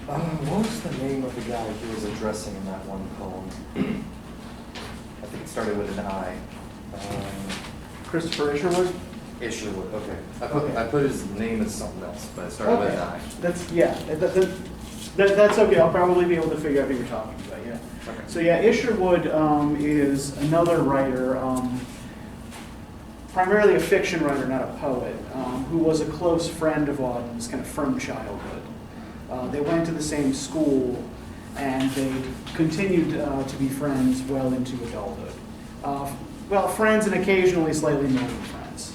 What was the name of the guy he was addressing in that one poem? I think it started with an I. Christopher Isherwood? Isherwood, okay. Okay. I put his name as something else, but it started with an I. That's, yeah, that's okay. I'll probably be able to figure out who you're talking about, yeah. Okay. So yeah, Isherwood is another writer, primarily a fiction writer, not a poet, who was a close friend of Auden's kind of from childhood. They went to the same school, and they continued to be friends well into adulthood. Well, friends and occasionally slightly more than friends.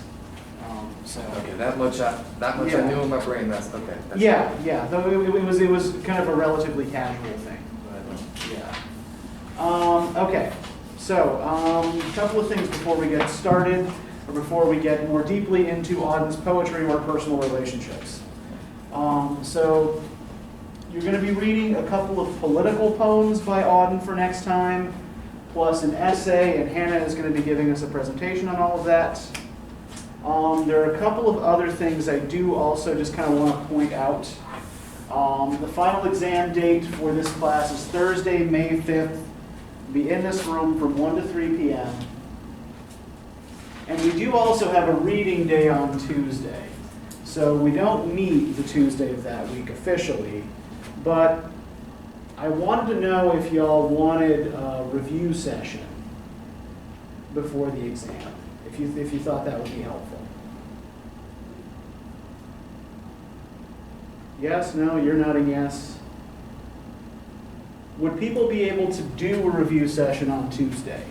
So. Okay, that much I knew in my brain. That's okay. That's Yeah, yeah. Though it was kind of a relatively casual thing. But, yeah. Okay. So a couple of things before we get started, or before we get more deeply into Auden's poetry or personal relationships. So you're going to be reading a couple of political poems by Auden for next time, plus an essay, and Hannah is going to be giving us a presentation on all of that. There are a couple of other things I do also just kind of want to point out. The final exam date for this class is Thursday, May 5th. Be in this room from 1 to 3 p.m. And we do also have a reading day on Tuesday. So we don't meet the Tuesday of that week officially, but I wanted to know if y'all wanted a review session before the exam, if you thought that would be helpful. Yes, no, you're nodding yes. Would people be able to do a review session on Tuesday?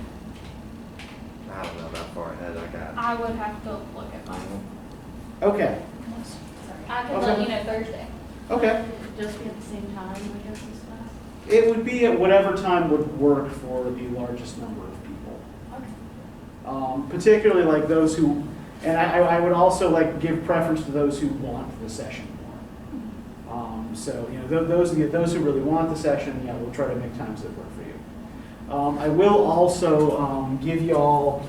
I don't know that far ahead. I would have to look at mine. Okay, I can Okay. let you know Thursday. okay. Just be at the same time, I guess, this class. It would be at whatever time would work for the largest number of people. Okay. Particularly like those who, and I would also like give preference to those who want the session more. So, you know, those who really want the session, yeah, we'll try to make times that work for you. I will also give y'all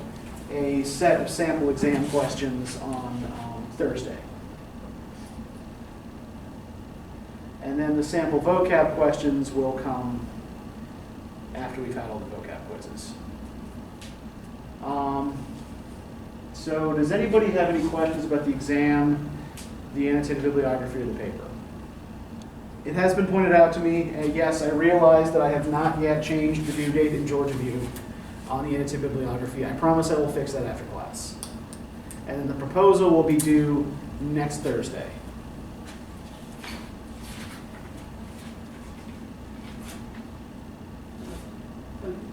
a set of sample exam questions on Thursday. And then the sample vocab questions will come after we've had all the vocab quizzes. So does anybody have any questions about the exam, the annotated bibliography, or the paper? It has been pointed out to me, yes, I realize that I have not yet changed the due date in Georgia View on the annotated bibliography. I promise I will fix that after class. And then the proposal will be due next Thursday.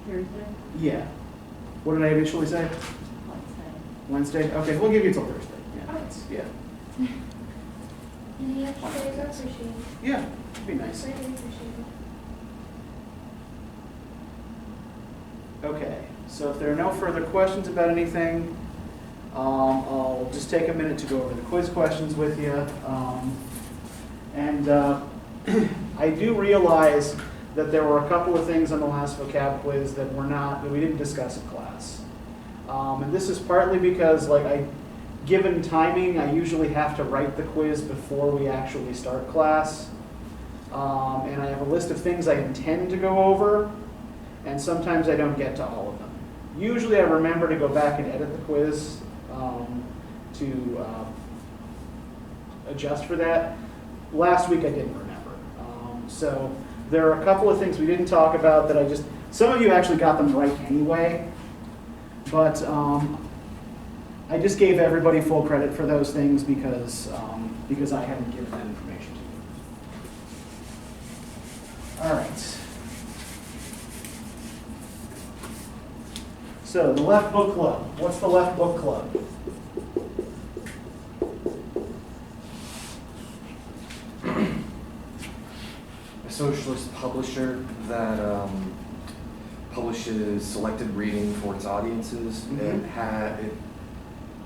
Thursday? Yeah. What did I initially say? Wednesday? Okay, we'll give you until Thursday. Yeah, that's, yeah. Any extra days, I appreciate it. Yeah, it'd be nice. Greatly appreciate it. Okay, so if there are no further questions about anything, I'll just take a minute to go over the quiz questions with you. I do realize that there were a couple of things on the last vocab quiz that we didn't discuss in class. And this is partly because, given timing, I usually have to write the quiz before we actually start class. And I have a list of things I intend to go over, and sometimes I don't get to all of them. Usually I remember to go back and edit the quiz to adjust for that. Last week I didn't remember. So there are a couple of things we didn't talk about that some of you actually got them right anyway, but I just gave everybody full credit for those things because I hadn't given that information to you. All right. So the Left Book Club. What's the Left Book Club? A socialist publisher that publishes selected reading for its audiences. Mhm.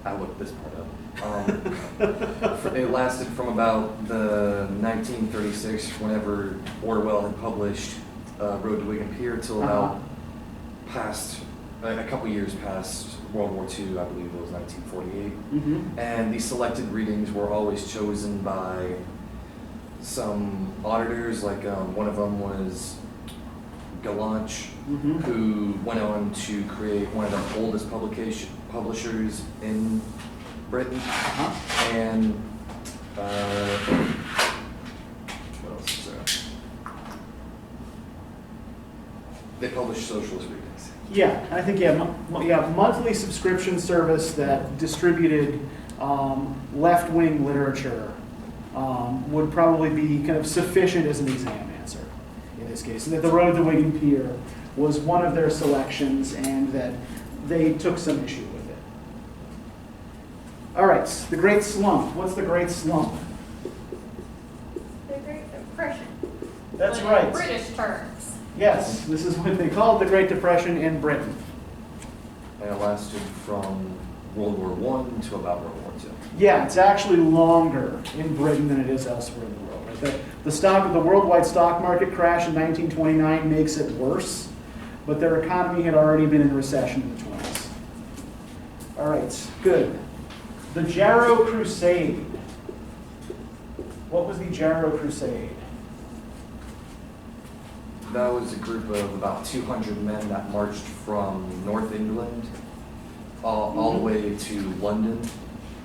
I looked this part up. It lasted from about the 1936, whenever Orwell had published Road to Wigan Pier, till about a couple years past World War II, I believe it was 1948. Mm-hmm. And these selected readings were always chosen by some auditors, like one of them was Galanch, Mm-hmm. who went on to create one of the oldest publishers in Britain. Uh-huh. And what else is there? They publish socialist readings. Yeah, I think, monthly subscription service that distributed left-wing literature would probably be kind of sufficient as an exam answer in this case. And that The Road to Wigan Pier was one of their selections and that they took some issue with it. All right, the Great Slump. What's the Great Slump? The Great Depression. That's But in right. British terms. Yes, this is what they called the Great Depression in Britain. And it lasted from World War I to about World War II. Yeah, it's actually longer in Britain than it is elsewhere in the world. Right? The worldwide stock market crash in 1929 makes it worse, but their economy had already been in recession in the 20s. All right, good. The Jarrow Crusade. What was the Jarrow Crusade? That was a group of about 200 men that marched from North England all the way to London.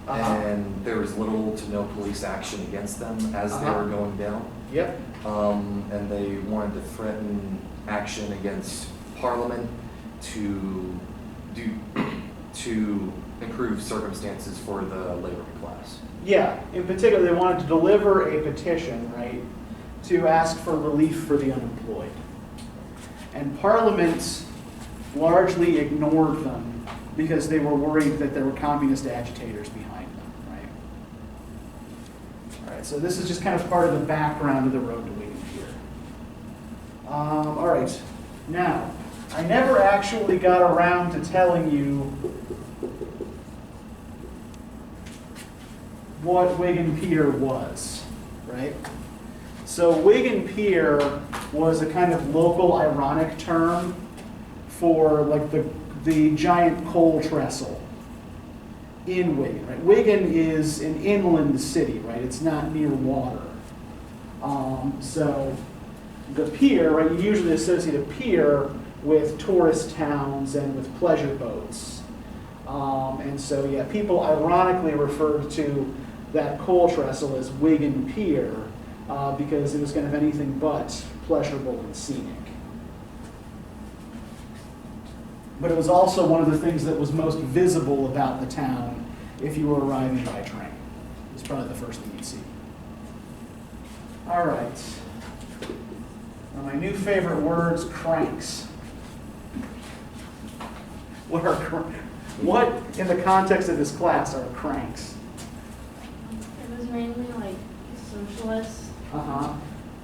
Uh-huh. And there was little to no police action against them as they Uh-huh. were going down. Yep. And they wanted to threaten action against Parliament to improve circumstances for the laboring class. Yeah, in particular, they wanted to deliver a petition, right, to ask for relief for the unemployed. And Parliament largely ignored them because they were worried that there were communist agitators behind them, right? All right, so this is just kind of part of the background of the Road to Wigan Pier. All right, now, I never actually got around to telling you what Wigan Pier was, right? So Wigan Pier was a kind of local ironic term for like the giant coal trestle in Wigan, right? Wigan is an inland city, right? It's not near water. So the pier, right? You usually associate a pier with tourist towns and with pleasure boats. And so, yeah, people ironically referred to that coal trestle as Wigan Pier because it was kind of anything but pleasurable and scenic. But it was also one of the things that was most visible about the town if you were arriving by train. It's probably the first thing you'd see. All right. Now my new favorite words, cranks. What, in the context of this class, are cranks? It was mainly like socialist Uh-huh.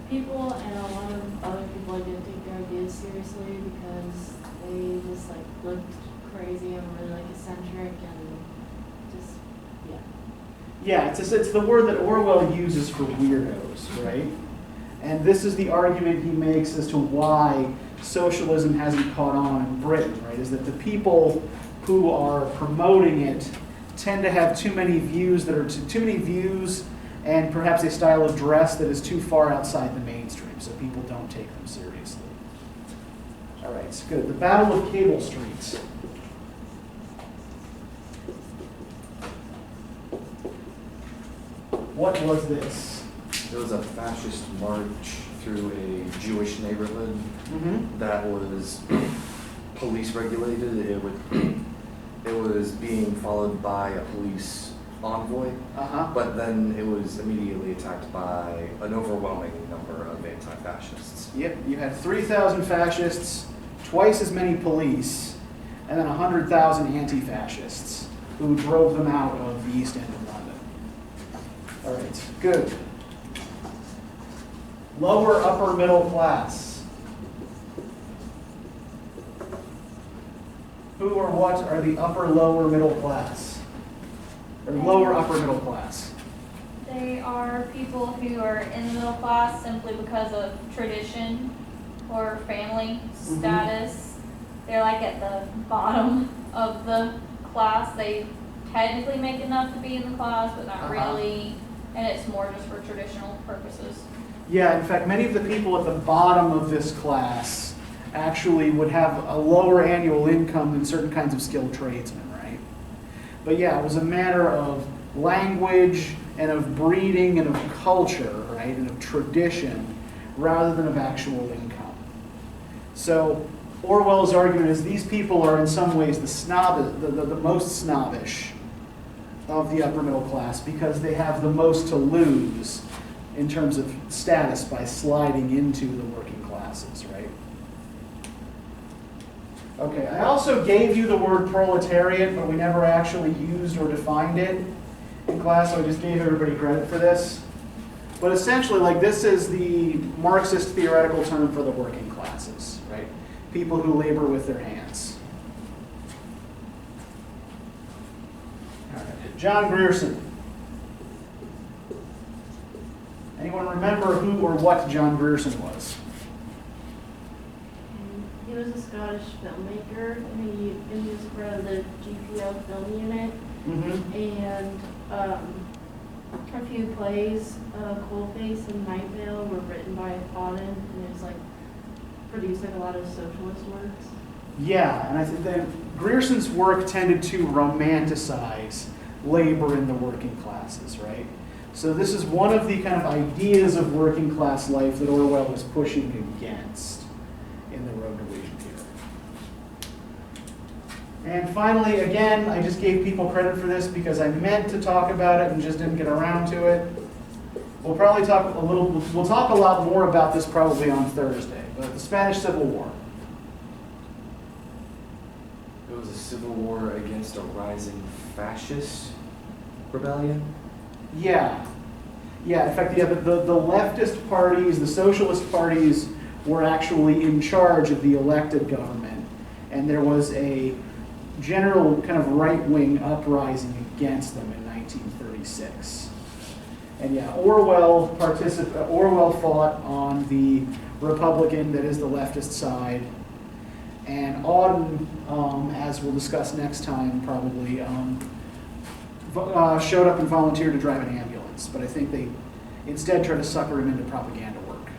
people, and a lot of other people didn't take their ideas seriously because they just like looked crazy and really like eccentric and just, yeah. Yeah, it's the word that Orwell uses for weirdos, right? And this is the argument he makes as to why socialism hasn't caught on in Britain, right? Is that the people who are promoting it tend to have too many views and perhaps a style of dress that is too far outside the mainstream, so people don't take them seriously. All right, so good. The Battle of Cable Street. What was this? It was a fascist march through a Jewish neighborhood Mm-hmm. that was police regulated. It was being followed by a police envoy, Uh-huh. but then it was immediately attacked by an overwhelming number of anti-fascists. Yep, you had 3,000 fascists, twice as many police, and then 100,000 anti-fascists who drove them out of the East End of London. All right, good. Lower upper middle class. Who or what are the upper lower middle class? Or lower upper middle class? They are people who are in the middle class simply because of tradition or family status. They're like at the bottom of the class. They technically make enough to be in the class, but not really. and it's more just for traditional purposes. Yeah, in fact, many of the people at the bottom of this class actually would have a lower annual income than certain kinds of skilled tradesmen, right? But yeah, it was a matter of language and of breeding and of culture, right, and of tradition, rather than of actual income. So Orwell's argument is these people are in some ways the most snobbish of the upper middle class because they have the most to lose in terms of status by sliding into the working classes, right? Okay, I also gave you the word proletariat, but we never actually used or defined it in class, so I just gave everybody credit for this. But essentially, like, this is the Marxist theoretical term for the working classes, right? People who labor with their hands. All right. John Grierson. Anyone remember who or what John Grierson was? He was a Scottish filmmaker, and he was part of the GPO film unit, and a few plays, Coalface and Night Vale, were written by Auden, and it was like produced like a lot of socialist works. Yeah, and I think that Grierson's work tended to romanticize labor in the working classes, right? So this is one of the kind of ideas of working class life that Orwell was pushing against in the Road to Division Theory. And finally, again, I just gave people credit for this because I meant to talk about it and just didn't get around to it. We'll probably talk we'll talk a lot more about this probably on Thursday, but the Spanish Civil War. It was a civil war against a rising fascist rebellion. Yeah. Yeah, in fact, yeah, the leftist parties, the socialist parties were actually in charge of the elected government. And there was a general kind of right-wing uprising against them in 1936. And yeah, Orwell fought on the Republican, that is the leftist side. And Auden, as we'll discuss next time probably, showed up and volunteered to drive an ambulance, but I think they instead tried to sucker him into propaganda work.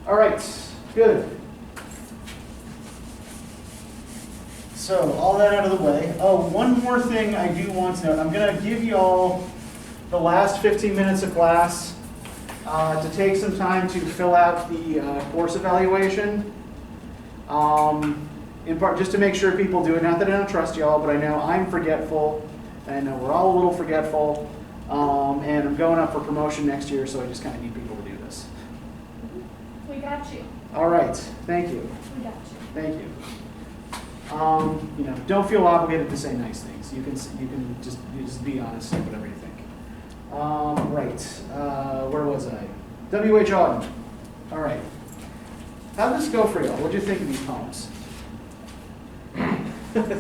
All right, good. So all that out of the way. Oh, one more thing I do want to note. I'm going to give you all the last 15 minutes of class to take some time to fill out the course evaluation. In part, just to make sure people do it. Not that I don't trust y'all, but I know I'm forgetful. And I know we're all a little forgetful. And I'm going up for promotion next year, so I just kind of need people to do this. We got you. All right. Thank you. We got you. Thank you. Don't feel obligated to say nice things. You can just be honest, say whatever you think. Where was I? W.H. Auden. All right. How did this go for y'all? What did you think of these poems?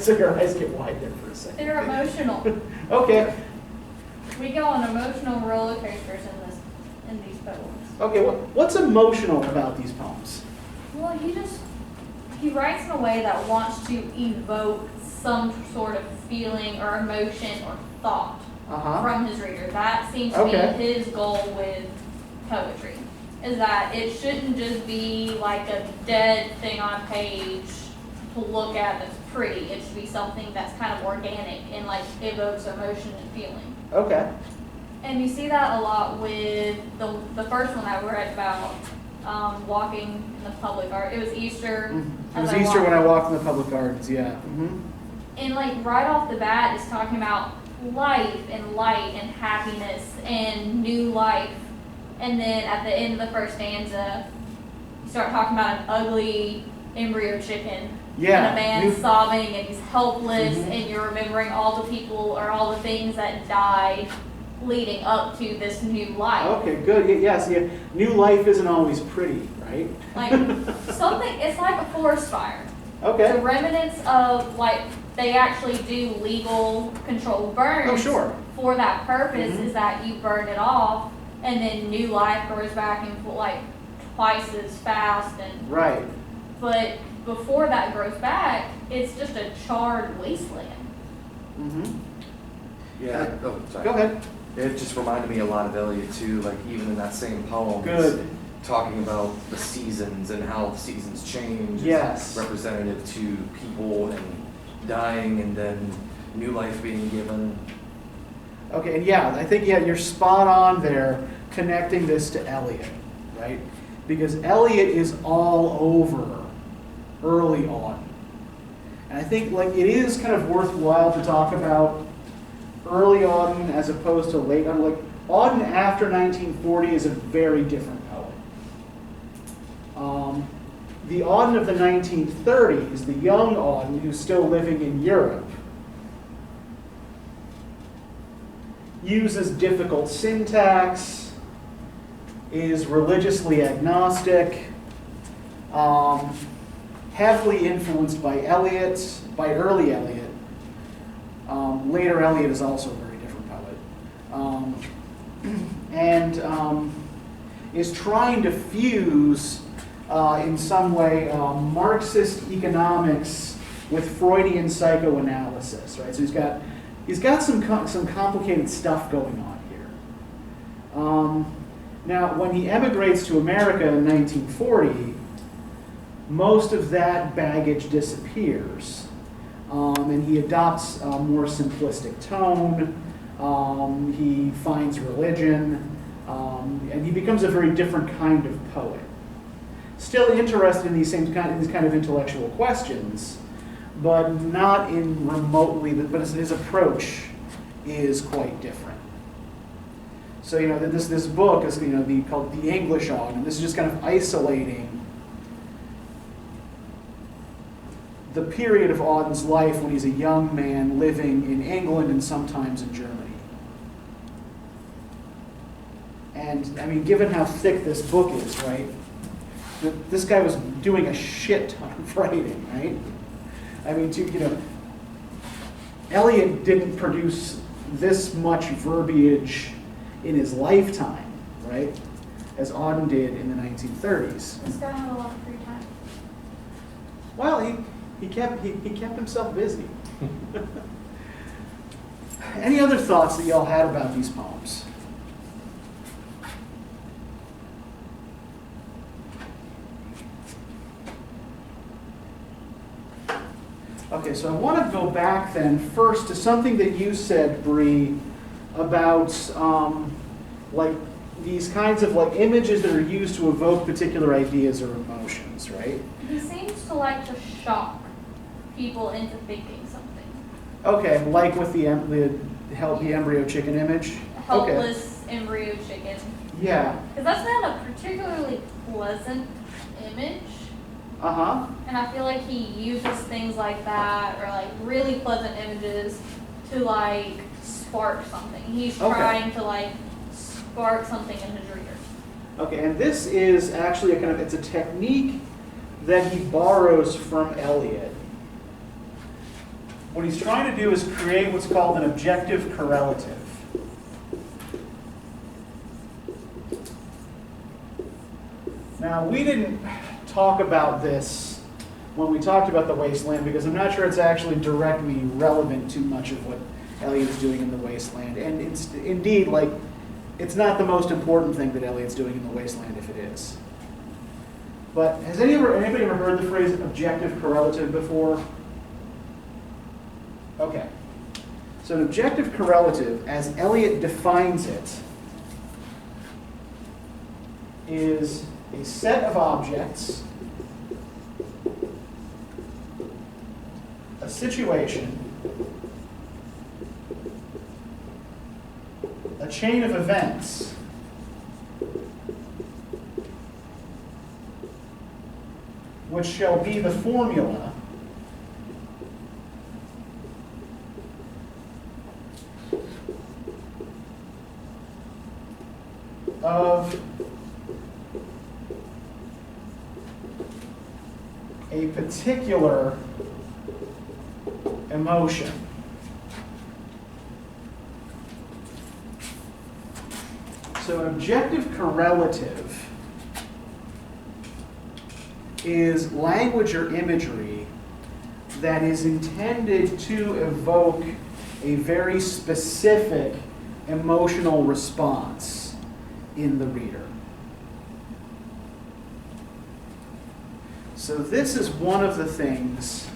So your eyes get wide there for a second. They're emotional. Okay. We go on emotional roller coasters in these poems. Okay. What's emotional about these poems? Well, he writes in a way that wants to evoke some sort of feeling or emotion or thought from his reader. That seems to be his goal with poetry, is that it shouldn't just be like a dead thing on a page to look at that's pretty. It should be something that's kind of organic and like evokes emotion and feeling. Okay. And you see that a lot with the first one that we read about, walking in the public garden. It was Easter. It was Easter when I walked in the public gardens, yeah. And like right off the bat, it's talking about life and light and happiness and new life. And then at the end of the first stanza, you start talking about an ugly embryo chicken. Yeah. And a man sobbing and he's helpless, and you're remembering all the people or all the things that died leading up to this new life. Okay, good. Yes, yeah. New life isn't always pretty, right? Like something, it's like a forest fire. Okay. The remnants of, like, they actually do legal controlled burns. Oh, sure. For that purpose is that you burn it off, and then new life grows back and like twice as fast. And right. But before that grows back, it's just a charred wasteland. Yeah, oh, sorry. Go ahead. It just reminded me a lot of Eliot too, like even in that same poem. Good. Talking about the seasons and how the seasons change. It's Yes. representative to people and dying and then new life being given. Okay, and yeah, I think you're spot on there, connecting this to Eliot, right? Because Eliot is all over early on. And I think like it is kind of worthwhile to talk about early Auden as opposed to late Auden. Like Auden after 1940 is a very different poet. The Auden of the 1930s, the young Auden who's still living in Europe, uses difficult syntax, is religiously agnostic, heavily influenced by Eliot, by early Eliot. Later Eliot is also a very different poet. And is trying to fuse, in some way, Marxist economics with Freudian psychoanalysis, right? So he's got some complicated stuff going on here. Now, when he emigrates to America in 1940, most of that baggage disappears, and he adopts a more simplistic tone. He finds religion, and he becomes a very different kind of poet. Still interested in these kind of intellectual questions, but not in remotely, but his approach is quite different. So, this book is, called The English Auden, and this is just kind of isolating the period of Auden's life when he's a young man living in England and sometimes in Germany. And, I mean, given how thick this book is, right, this guy was doing a shit ton of writing, right? I mean, Eliot didn't produce this much verbiage in his lifetime, right, as Auden did in the 1930s. This guy had a lot of free time. Well, he kept himself busy. Any other thoughts that y'all had about these poems? Okay, so I want to go back then first to something that you said, Bree, about like these kinds of like images that are used to evoke particular ideas or emotions, right? He seems to like to shock people into thinking something. Okay, like with the embryo chicken image. Helpless embryo chicken. Yeah. Because that's not a particularly pleasant image. Uh-huh. And I feel like he uses things like that, or like really pleasant images, to like spark something. He's trying to like spark something in his reader. Okay, and this is actually it's a technique that he borrows from Eliot. What he's trying to do is create what's called an objective correlative. Now, we didn't talk about this when we talked about The Wasteland, because I'm not sure it's actually directly relevant to much of what Eliot is doing in The Wasteland. And it's indeed, like, it's not the most important thing that Eliot's doing in The Wasteland, if it is. But has anybody ever heard the phrase objective correlative before? Okay. So an objective correlative, as Eliot defines it, is a set of objects, a situation, a chain of events, which shall be the formula of a particular emotion. So an objective correlative is language or imagery that is intended to evoke a very specific emotional response in the reader. So this is one of the things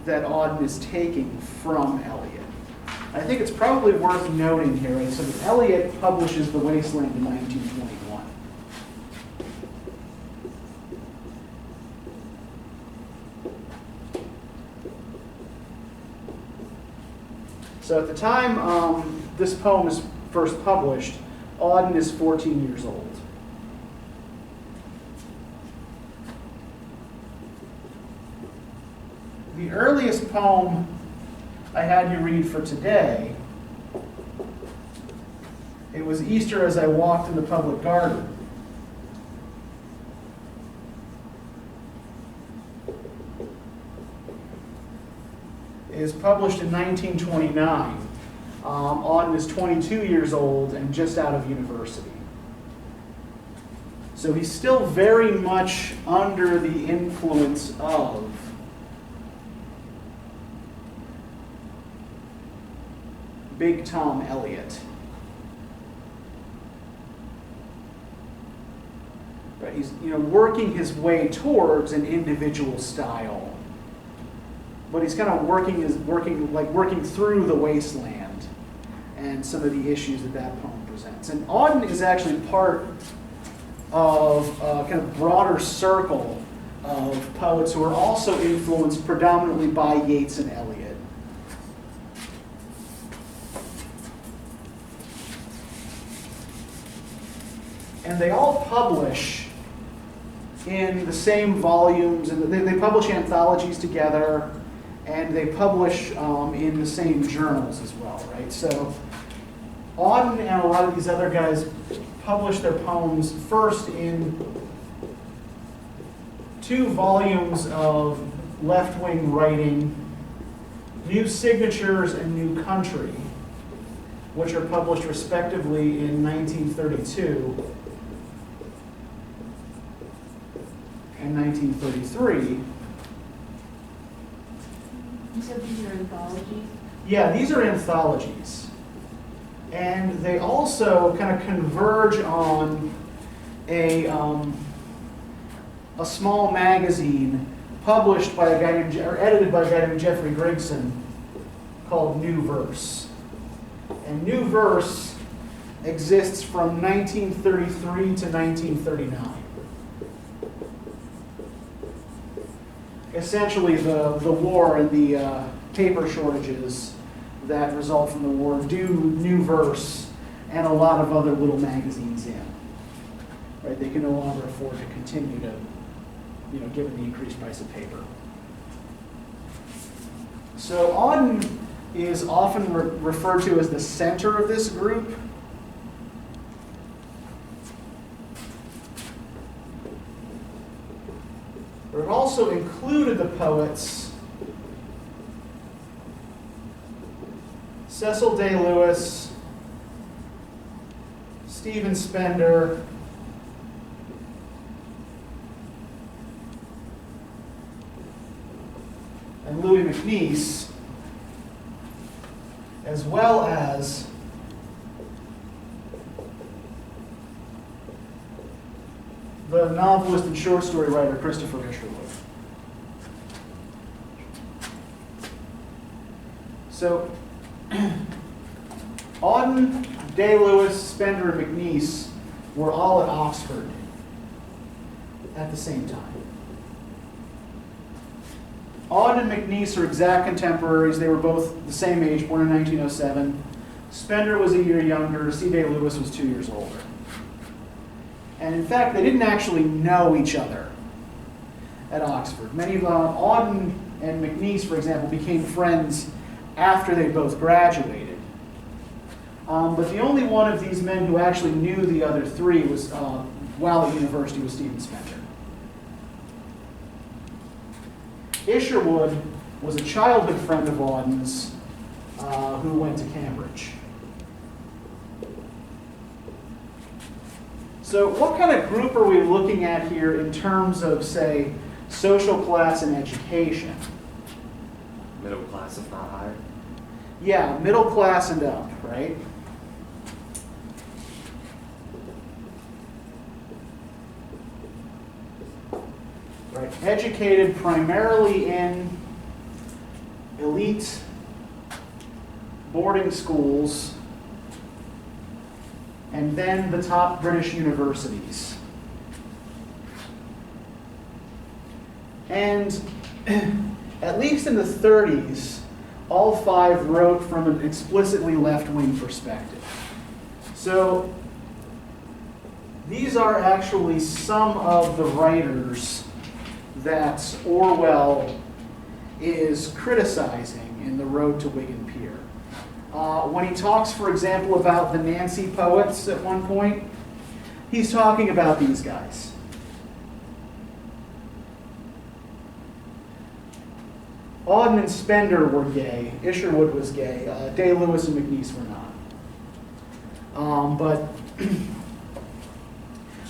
that Auden is taking from Eliot. I think it's probably worth noting here, right? So that Eliot publishes The Wasteland in 1921. So at the time this poem is first published, Auden is 14 years old. The earliest poem I had you read for today, it was Easter as I walked in the public garden. It is published in 1929. Auden is 22 years old and just out of university. So he's still very much under the influence of Big Tom Eliot. Right, he's working his way towards an individual style, but he's kind of working through the wasteland and some of the issues that poem presents. And Auden is actually part of a kind of broader circle of poets who are also influenced predominantly by Yeats and Eliot. And they all publish in the same volumes, and they publish anthologies together, and they publish in the same journals as well, right? So Auden and a lot of these other guys publish their poems first in 2 volumes of left-wing writing, New Signatures and New Country, which are published respectively in 1932 and 1933. You said these are anthologies? Yeah, these are anthologies. And they also kind of converge on a small magazine published by a guy named, or edited by a guy named Jeffrey Grigson called New Verse. And New Verse exists from 1933 to 1939. Essentially, the war and the paper shortages that result from the war do New Verse and a lot of other little magazines in. Right? They can no longer afford to continue to, given the increased price of paper. So Auden is often referred to as the center of this group. But it also included the poets Cecil Day Lewis, Stephen Spender, and Louis MacNeice, as well as the novelist and short story writer Christopher Isherwood. So, Auden, Day-Lewis, Spender, and MacNeice were all at Oxford at the same time. Auden and MacNeice are exact contemporaries. They were both the same age, born in 1907. Spender was a year younger. C. Day-Lewis was 2 years older. And in fact, they didn't actually know each other at Oxford. Many of Auden and MacNeice, for example, became friends after they both graduated. But the only one of these men who actually knew the other three was, while at university, was Stephen Spender. Isherwood was a childhood friend of Auden's who went to Cambridge. So what kind of group are we looking at here in terms of, say, social class and education? Middle class, if not higher. Yeah, middle class and up, right? Right, educated primarily in elite boarding schools and then the top British universities. And at least in the 30s, all five wrote from an explicitly left-wing perspective. So these are actually some of the writers that Orwell is criticizing in The Road to Wigan Pier. When he talks, for example, about the Nancy poets at one point, he's talking about these guys. Auden and Spender were gay. Isherwood was gay. Day-Lewis and McNeice were not. But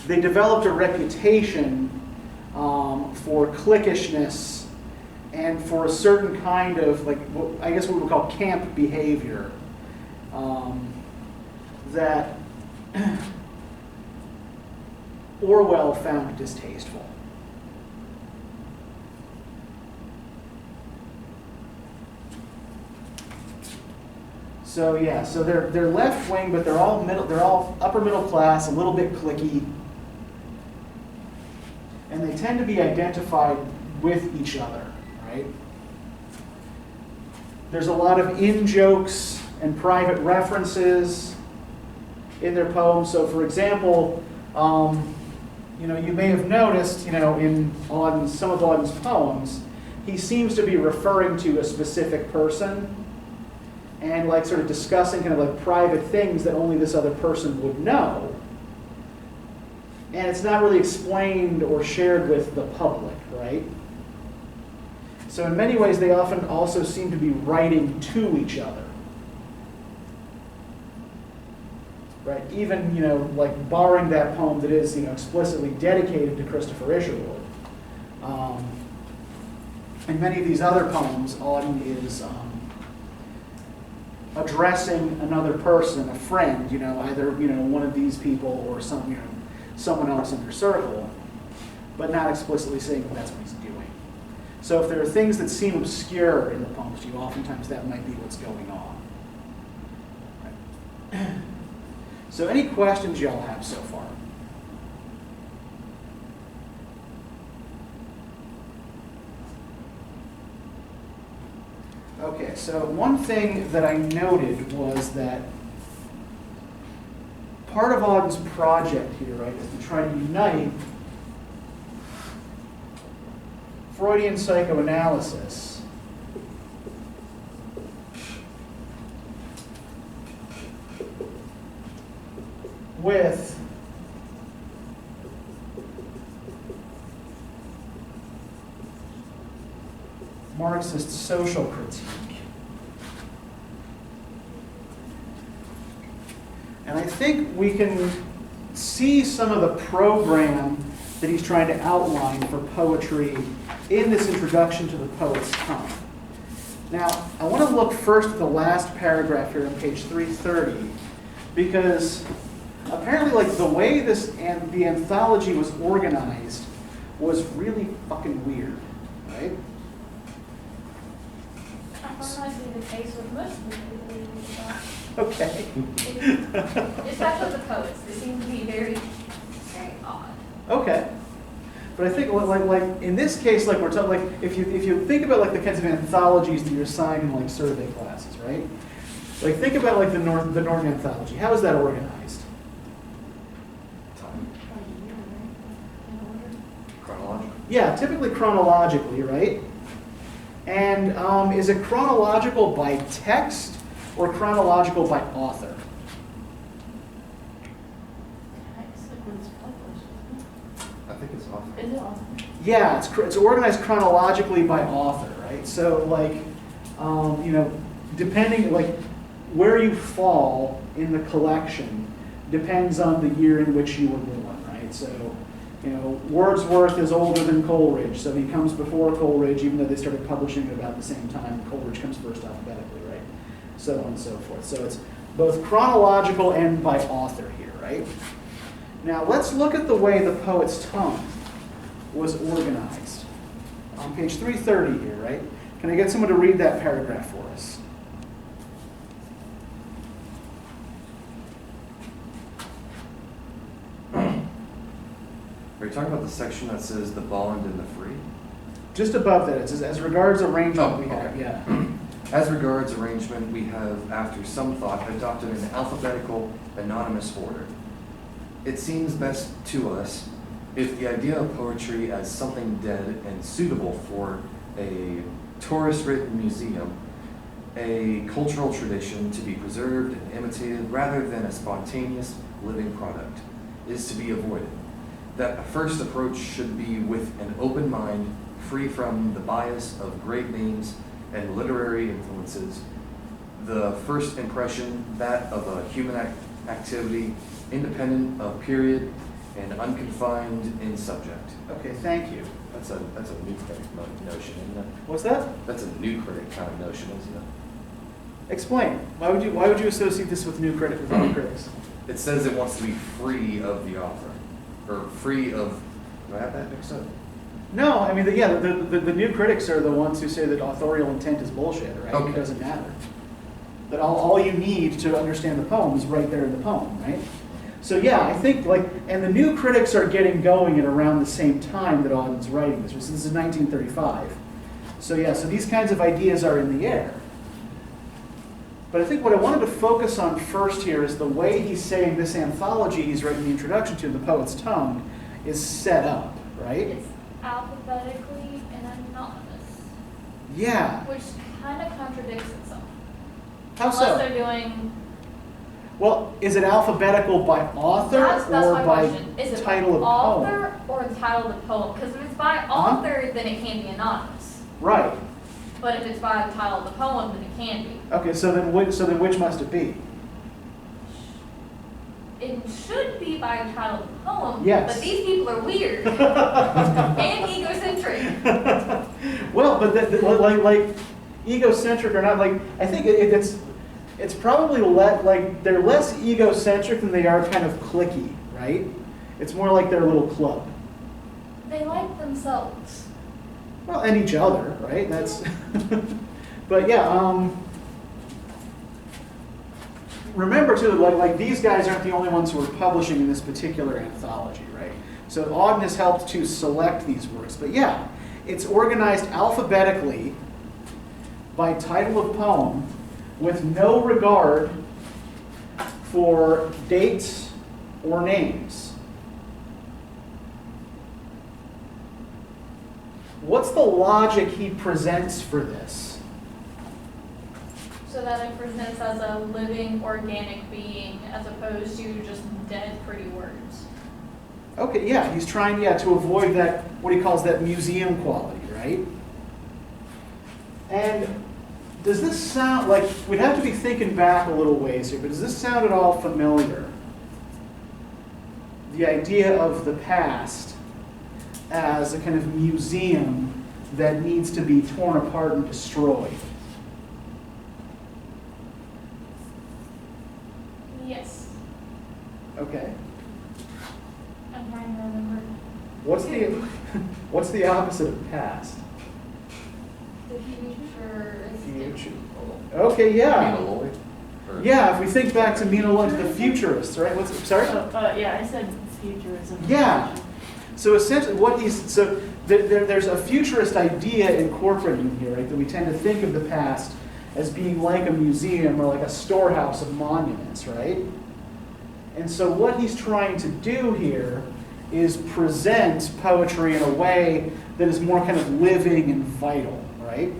they developed a reputation for cliquishness and for a certain kind of, like, I guess what we would call camp behavior that Orwell found distasteful. So yeah, so they're left wing, but they're all upper middle class, a little bit cliquey, and they tend to be identified with each other, right? There's a lot of in-jokes and private references in their poems. So, for example, you may have noticed, in some of Auden's poems, he seems to be referring to a specific person and like sort of discussing kind of like private things that only this other person would know. And it's not really explained or shared with the public, right? So in many ways, they often also seem to be writing to each other. Right? Even, like barring that poem that is, explicitly dedicated to Christopher Isherwood. In many of these other poems, Auden is addressing another person, a friend, either, one of these people or someone else in their circle, but not explicitly saying that that's what he's doing. So if there are things that seem obscure in the poems to you, oftentimes that might be what's going on. Right. So any questions y'all have so far? Okay, so one thing that I noted was that part of Auden's project here, right, is to try to unite Freudian psychoanalysis with Marxist social critique. And I think we can see some of the program that he's trying to outline for poetry in this introduction to the poet's tongue. Now, I want to look first at the last paragraph here on page 330, because apparently, like, the way the anthology was organized was really fucking weird, right? That might be the case with most of the people we read about. Okay. Especially the poets. They seem to be very, very odd. Okay. But I think, like in this case, like we're talking, like if you think about like the kinds of anthologies that you're assigned in like survey classes, right? Like think about like the Norton anthology. How is that organized? Chronological. Yeah, typically chronologically, right? And is it chronological by text or chronological by author? I think it's off. Is it awesome? Yeah, it's organized chronologically by author, right? So like, depending, like, where you fall in the collection depends on the year in which you were born, right? So, Wordsworth is older than Coleridge, so he comes before Coleridge, even though they started publishing at about the same time. Coleridge comes first alphabetically, right? so on and so forth. So it's both chronological and by author here, right? Now let's look at the way the poet's tongue was organized. On page 330 here, right? Can I get someone to read that paragraph for us? Are you talking about the section that says the bond and the free? Just above that, it says, as regards arrangement, we have, okay. yeah. As regards arrangement, we have, after some thought, adopted an alphabetical, anonymous order. It seems best to us if the idea of poetry as something dead and suitable for a tourist-ridden museum, a cultural tradition to be preserved and imitated rather than a spontaneous living product, is to be avoided. That a first approach should be with an open mind, free from the bias of great names and literary influences. The first impression, that of a human activity, independent of period and unconfined in subject. Okay, thank you. That's a new critic notion, isn't it? What's that? That's a new critic kind of notion, isn't it? Explain. Why would you associate this with new critics? It says it wants to be free of the author, or free of. Do I have that mixed up? No, I mean, the new critics are the ones who say that authorial intent is bullshit, right? Okay. It doesn't matter. That all you need to understand the poem is right there in the poem, right? So yeah, I think and the new critics are getting going at around the same time that Auden's writing this. This is 1935. So yeah, so these kinds of ideas are in the air. But I think what I wanted to focus on first here is the way he's saying this anthology he's writing the introduction to, The Poet's Tongue, is set up, right? It's alphabetically and anonymous. Yeah. Which kind of contradicts itself. How Unless so? they're doing. Well, is it alphabetical by author That's or my by question. Is it title by of author poem? or title of the poem? Because if it's by author, then it can be anonymous. Right. But if it's by the title of the poem, then it can be. Okay, so then which must it be? It should be by the title of the poem. Yes. But these people are weird and egocentric. Well, but like egocentric or not, I think it's probably they're less egocentric than they are kind of cliquey, right? It's more like their little club. They like themselves. Well, and each other, right? That's. But yeah, remember too, like these guys aren't the only ones who are publishing in this particular anthology, right? So Auden has helped to select these works. But yeah, it's organized alphabetically by title of poem with no regard for dates or names. What's the logic he presents for this? So that it presents as a living, organic being as opposed to just dead, pretty words. Okay, yeah, he's trying, to avoid that, what he calls that museum quality, right? And does this sound like, we'd have to be thinking back a little ways here, but does this sound at all familiar? The idea of the past as a kind of museum that needs to be torn apart and destroyed. Yes. Okay. I'm trying to remember. What's the opposite of past? The future is Future. Okay, yeah. Mina Lloyd? Or- Yeah, if we think back to Mina Lloyd, the futurists, right? Sorry? Yeah, I said futurism. Yeah. So essentially, there's a futurist idea incorporated in here, right? That we tend to think of the past as being like a museum or like a storehouse of monuments, right? And so what he's trying to do here is present poetry in a way that is more kind of living and vital, right?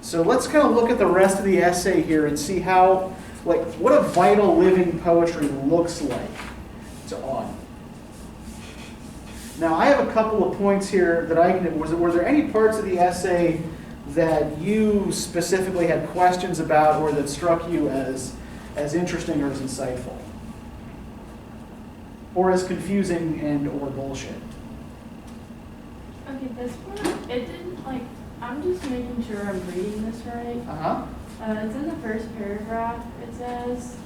So let's kind of look at the rest of the essay here and see how, what a vital living poetry looks like to Auden. Now, I have a couple of points here that were there any parts of the essay that you specifically had questions about or that struck you as interesting or as insightful? Or as confusing and or bullshit? Okay, this one, it didn't I'm just making sure I'm reading this right. Uh-huh. It's in the first paragraph. It says,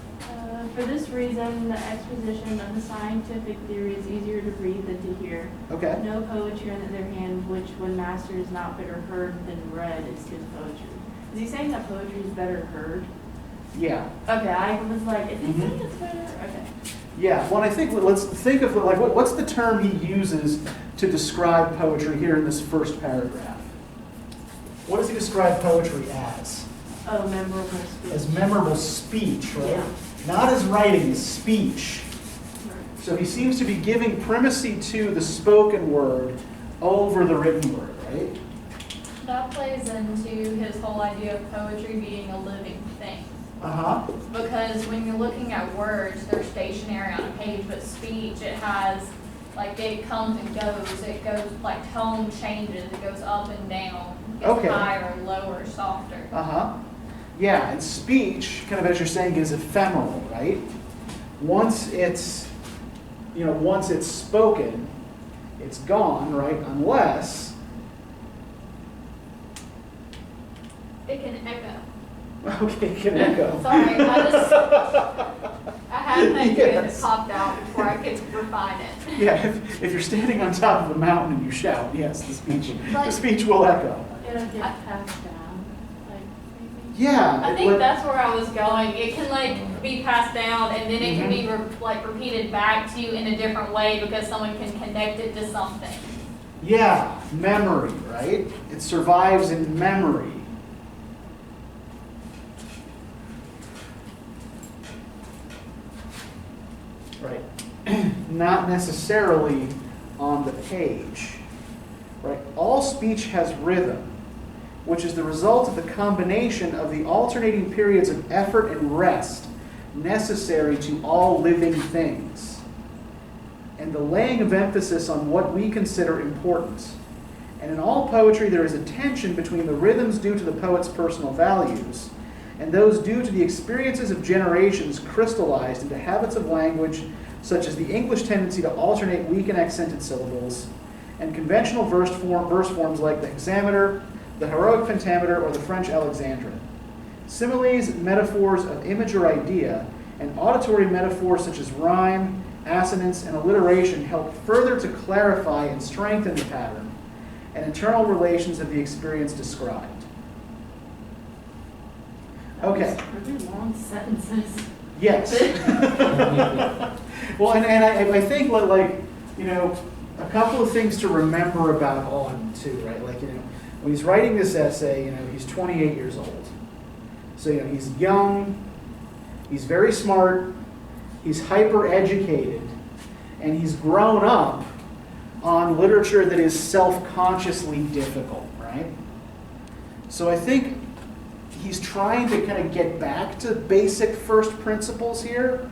for this reason, the exposition of the scientific theory is easier to read than to hear. Okay. No poetry on the other hand, which when mastered is not better heard than read, is good poetry. Is he saying that poetry is better heard? Yeah. Okay, I was like, is he saying it's better? Okay. Yeah, well, I think, let's think of, like, what's the term he uses to describe poetry here in this first paragraph? What does he describe poetry as? Oh, memorable speech. As memorable speech, right? Yeah. Not as writing, as speech. Right. So he seems to be giving primacy to the spoken word over the written word, right? That plays into his whole idea of poetry being a living thing. Uh-huh. Because when you're looking at words, they're stationary on a page, but speech, it has, like, it comes and goes. It goes, like, tone changes. It goes up and down. It gets Okay. higher, lower, softer. Uh-huh. Yeah, and speech, kind of as you're saying, is ephemeral, right? Once it's, once it's spoken, it's gone, right? Unless, It can echo. okay, it can echo. Sorry, I had an idea that Yes. popped out before I could refine it. Yeah, if you're standing on top of a mountain and you shout, yes, the speech will echo. It'll get passed down, like, maybe. Yeah. I think that's where I was going. It can like be passed down and then it can be repeated back to you in a different way because someone can connect it to something. Yeah, memory, right? It survives in memory. Right. Not necessarily on the page. Right? All speech has rhythm, which is the result of the combination of the alternating periods of effort and rest necessary to all living things, and the laying of emphasis on what we consider important. And in all poetry, there is a tension between the rhythms due to the poet's personal values and those due to the experiences of generations crystallized into habits of language, such as the English tendency to alternate weak and accented syllables, and conventional verse forms like the hexameter, the heroic pentameter, or the French alexandrine. Similes, metaphors of image or idea, and auditory metaphors such as rhyme, assonance, and alliteration help further to clarify and strengthen the pattern and internal relations of the experience described. Okay. Really long sentences. Yes. Well, and I think a couple of things to remember about Auden too, right? When he's writing this essay, he's 28 years old. So, he's young, he's very smart, he's hyper educated, and he's grown up on literature that is self-consciously difficult, right? So I think he's trying to kind of get back to basic first principles here,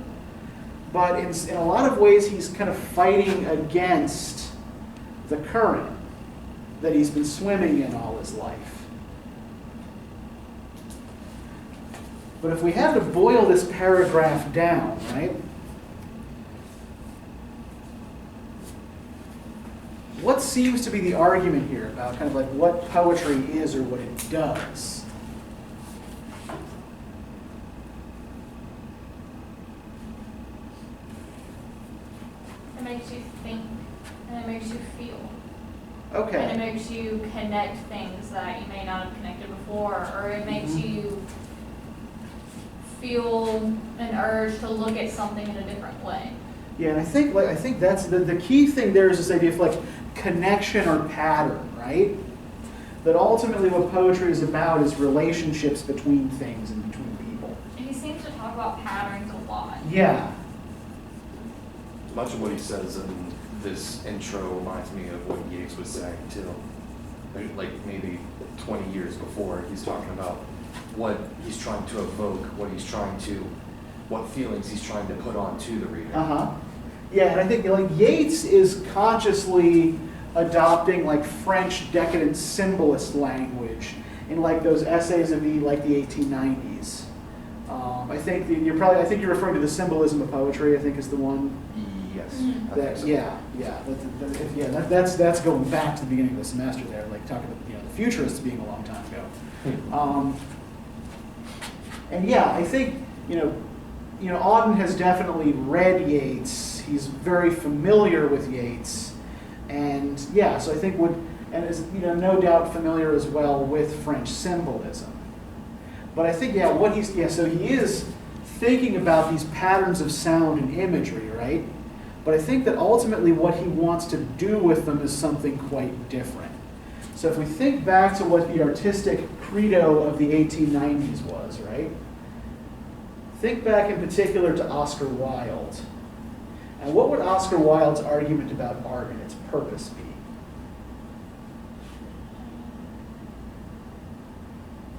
but in a lot of ways he's kind of fighting against the current that he's been swimming in all his life. But if we had to boil this paragraph down, right? What seems to be the argument here about kind of like what poetry is or what it does? It makes you think and it makes you feel. Okay. And it makes you connect things that you may not have connected before, or it makes you feel an urge to look at something in a different way. Yeah, and I think that's the key thing there is this idea of like connection or pattern, right? That ultimately what poetry is about is relationships between things and between people. And he seems to talk about patterns a lot. Yeah. Much of what he says in this intro reminds me of what Yeats was saying too. Like maybe 20 years before, he's talking about what he's trying to evoke, what feelings he's trying to put onto the reader. Yeah, and I think Yeats is consciously adopting French decadent symbolist language in those essays of the 1890s. I think you're referring to the Symbolism of Poetry. I think is the one. Yes. That's going back to the beginning of the semester there, talking about the futurists being a long time ago. And yeah, I think, Auden has definitely read Yeats. He's very familiar with Yeats. And yeah, so I think and is, no doubt familiar as well with French symbolism. But I think, so he is thinking about these patterns of sound and imagery, right? But I think that ultimately what he wants to do with them is something quite different. So if we think back to what the artistic credo of the 1890s was, right? Think back in particular to Oscar Wilde. And what would Oscar Wilde's argument about art and its purpose be?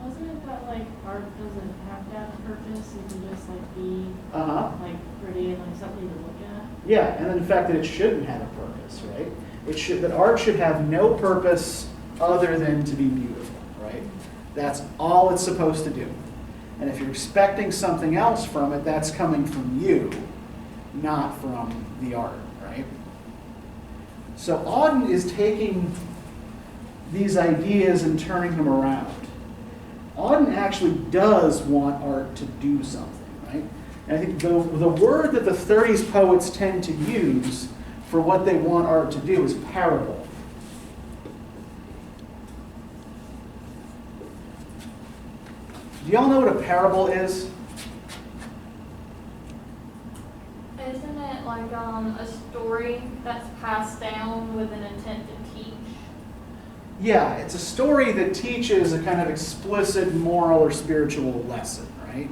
Wasn't it that like art doesn't have to have a purpose, it can just like be like pretty and like something to look at? Yeah, and then the fact that it shouldn't have a purpose, right? That art should have no purpose other than to be beautiful, right? That's all it's supposed to do. And if you're expecting something else from it, that's coming from you, not from the art, right? So Auden is taking these ideas and turning them around. Auden actually does want art to do something, right? And I think the word that the 30s poets tend to use for what they want art to do is parable. Do y'all know what a parable is? Isn't it like a story that's passed down with an intent to teach? Yeah, it's a story that teaches a kind of explicit moral or spiritual lesson, right?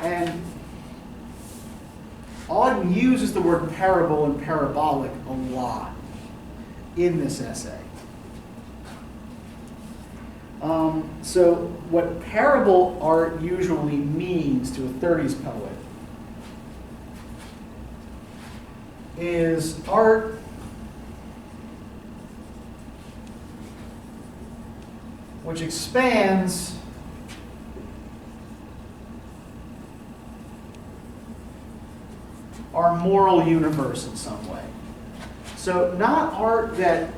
And Auden uses the word parable and parabolic a lot in this essay. So what parable art usually means to a 30s poet is art which expands our moral universe in some way. So not art that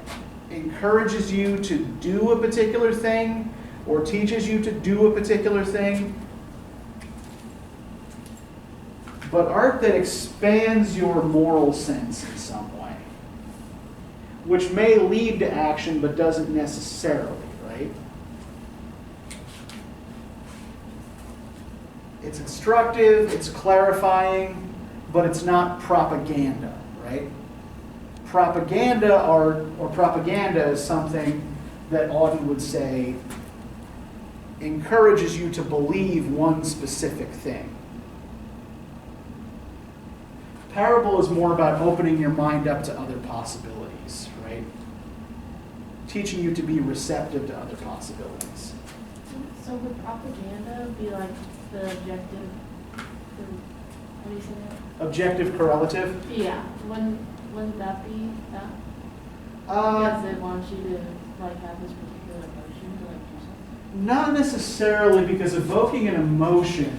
encourages you to do a particular thing or teaches you to do a particular thing, but art that expands your moral sense in some way, which may lead to action but doesn't necessarily, right? It's instructive, it's clarifying, but it's not propaganda, right? Propaganda art or propaganda is something that Auden would say encourages you to believe one specific thing. Parable is more about opening your mind up to other possibilities, right? Teaching you to be receptive to other possibilities. So would propaganda be like the objective, how do you say that? Objective correlative? Yeah, wouldn't that be that? Because they want you to like have this particular emotion to like do something? Not necessarily, because evoking an emotion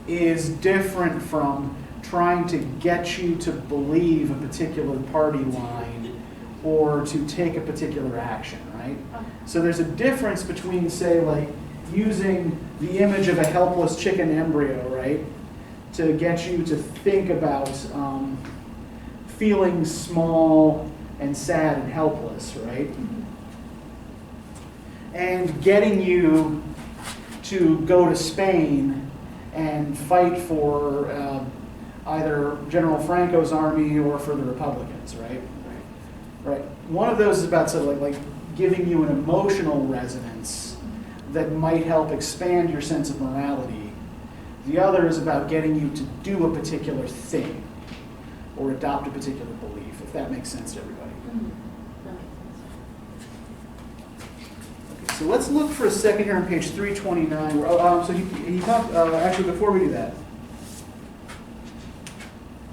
is different from trying to get you to believe a particular party line or to take a particular action, right? Okay. So there's a difference between, say, like using the image of a helpless chicken embryo, right, to get you to think about feeling small and sad and helpless, right? And getting you to go to Spain and fight for either General Franco's army or for the Republicans, right? Right. One of those is about sort of like giving you an emotional resonance that might help expand your sense of morality. The other is about getting you to do a particular thing or adopt a particular belief, if that makes sense to everybody. Mm-hmm. That makes sense. Okay, so let's look for a second here on page 329. So he talked, actually before we do that,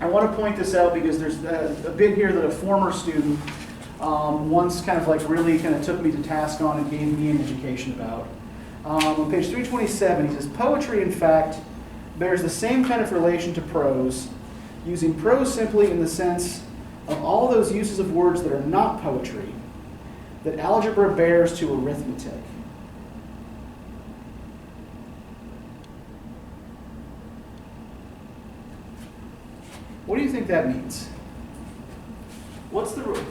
I want to point this out because there's a bit here that a former student once kind of like really kind of took me to task on and gave me an education about. On page 327, he says, poetry, in fact, bears the same kind of relation to prose, using prose simply in the sense of all those uses of words that are not poetry, that algebra bears to arithmetic. What do you think that means? What's the rule?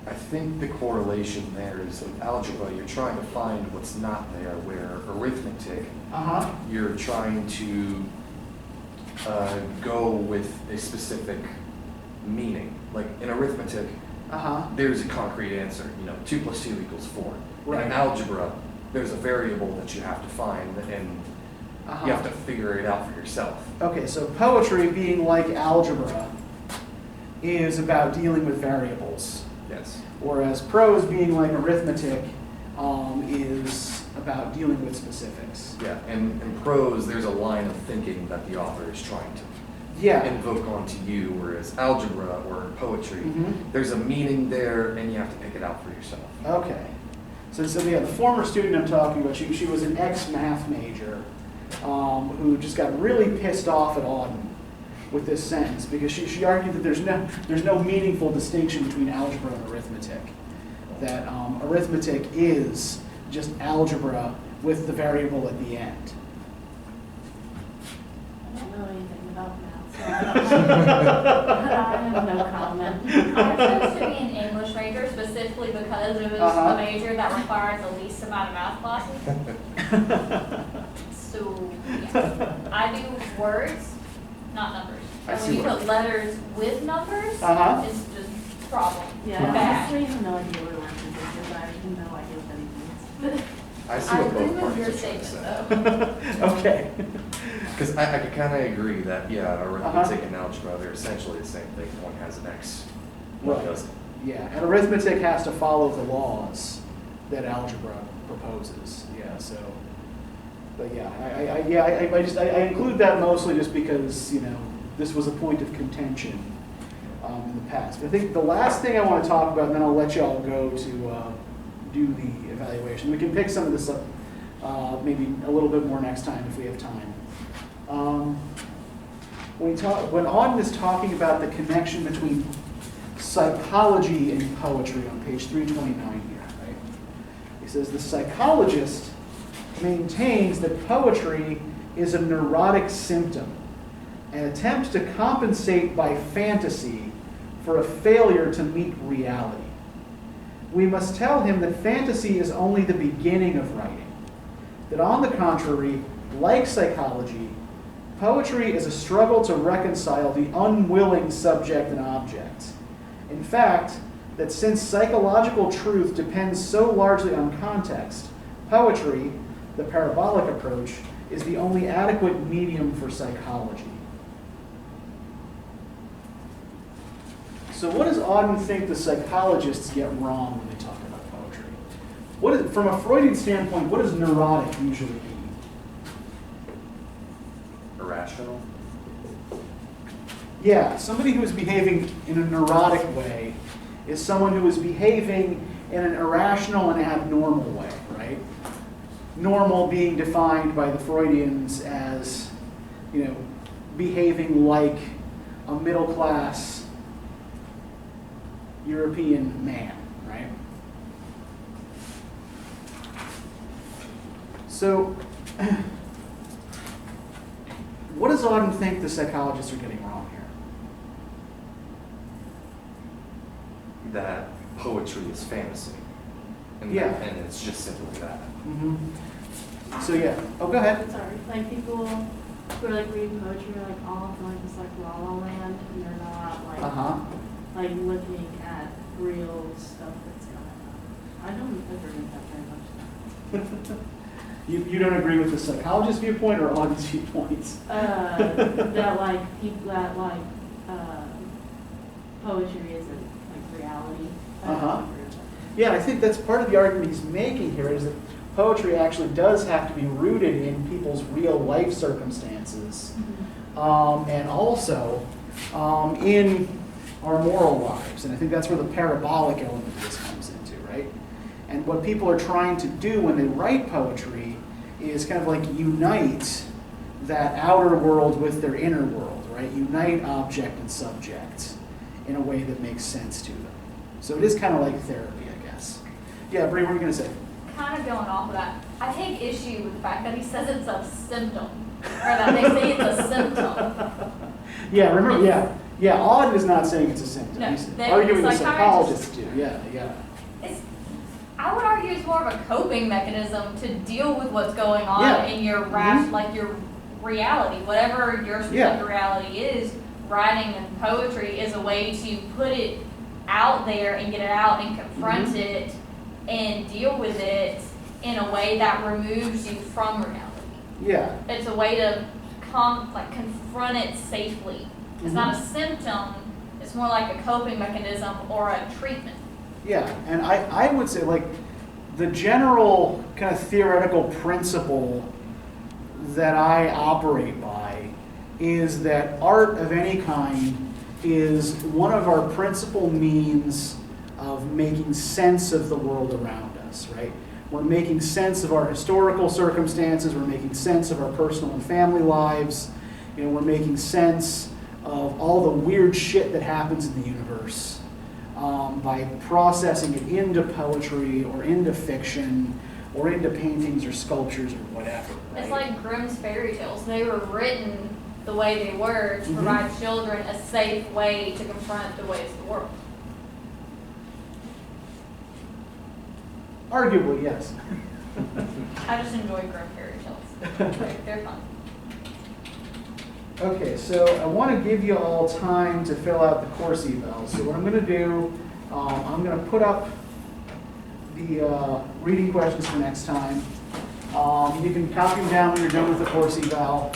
I think the correlation there is with algebra, you're trying to find what's not there, where arithmetic, you're trying to go with a specific meaning. Like in arithmetic, there's a concrete answer, 2 + 2 = 4. Right. In algebra, there's a variable that you have to find, and you have to figure it out for yourself. Okay, so poetry, being like algebra, is about dealing with variables. Yes. Whereas prose, being like arithmetic, is about dealing with specifics. Yeah, and in prose, there's a line of thinking that the author is trying to invoke onto you, whereas algebra or poetry, there's a meaning there, and you have to pick it out for yourself. Okay. So yeah, the former student I'm talking about, she was an ex-math major who just got really pissed off at Auden with this sentence because she argued that there's no meaningful distinction between algebra and arithmetic. That arithmetic is just algebra with the variable at the end. I don't know anything about math, so I have no comment. I chose to be an English major specifically because it was the major that requires the least amount of math classes. So, yeah. I do words, not numbers. I So see when you what- put letters with numbers, it's just a problem. Yeah, I Bad. actually have no idea what arithmetic is. I have no idea what that means. I see I what agree both with parties your are trying to statement say. though. Okay. Because I could kind of agree that, arithmetic and algebra, they're essentially the same thing. One has an X, one Right. doesn't. Yeah, and arithmetic has to follow the laws that algebra proposes. Yeah, so, but yeah, I include that mostly just because, this was a point of contention in the past. But I think the last thing I want to talk about, and then I'll let y'all go to do the evaluation. We can pick some of this up maybe a little bit more next time if we have time. When Auden is talking about the connection between psychology and poetry on page 329 here, right? He says, the psychologist maintains that poetry is a neurotic symptom, an attempt to compensate by fantasy for a failure to meet reality. We must tell him that fantasy is only the beginning of writing, that on the contrary, like psychology, poetry is a struggle to reconcile the unwilling subject and object. In fact, that since psychological truth depends so largely on context, poetry, the parabolic approach, is the only adequate medium for psychology. So what does Auden think the psychologists get wrong when they talk about poetry? From a Freudian standpoint, what does neurotic usually mean? Irrational? Yeah, somebody who is behaving in a neurotic way is someone who is behaving in an irrational and abnormal way, right? Normal being defined by the Freudians as, behaving like a middle-class European man, right? So, what does Auden think the psychologists are getting wrong here? That poetry is fantasy. And Yeah. and it's just simply that. So yeah. Oh, go ahead. Sorry, like people who are like reading poetry are like all in like this like la la land, and they're not like looking at real stuff that's going on. I don't agree with that very much. You don't agree with the psychologist's viewpoint or Auden's viewpoints? That like people that like poetry isn't like reality. I don't agree with that. Yeah, I think that's part of the argument he's making here is that poetry actually does have to be rooted in people's real life circumstances, and also in our moral lives. And I think that's where the parabolic element of this comes into, right? And what people are trying to do when they write poetry is kind of like unite that outer world with their inner world, right? Unite object and subject in a way that makes sense to them. So it is kind of like therapy, I guess. Yeah, Bree, what were you going to say? Kind of going off of that, I take issue with the fact that he says it's a symptom, or that they say it's a symptom. Yeah, remember, yeah, Auden is not saying it's a symptom. No, He's the arguing the psychiatrist- psychologists do, yeah. I would argue it's more of a coping mechanism to deal with what's going on Yeah. in your Mhm. like your reality, whatever your specific Yeah. reality is. Writing and poetry is a way to put it out there and get it out and confront Mhm. it and deal with it in a way that removes you from reality. Yeah, It's a way to confront it safely. It's not a symptom. It's more like a coping mechanism or a treatment. yeah, and I would say like the general kind of theoretical principle that I operate by is that art of any kind is one of our principal means of making sense of the world around us, right? We're making sense of our historical circumstances, we're making sense of our personal and family lives, we're making sense of all the weird shit that happens in the universe by processing it into poetry or into fiction or into paintings or sculptures or whatever. Right? It's like Grimm's fairy tales. They were written the way they were to provide children a safe way to confront the ways of the world. Arguably, yes. I just enjoy Grimm fairy tales. They're fun. Okay, so I want to give you all time to fill out the course evals. So what I'm going to do, I'm going to put up the reading questions for next time. You can copy them down when you're done with the course eval.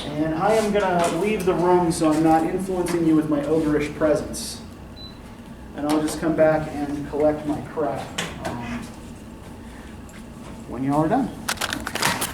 And I am going to leave the room so I'm not influencing you with my ogreish presence. And I'll just come back and collect my crap when you all are done.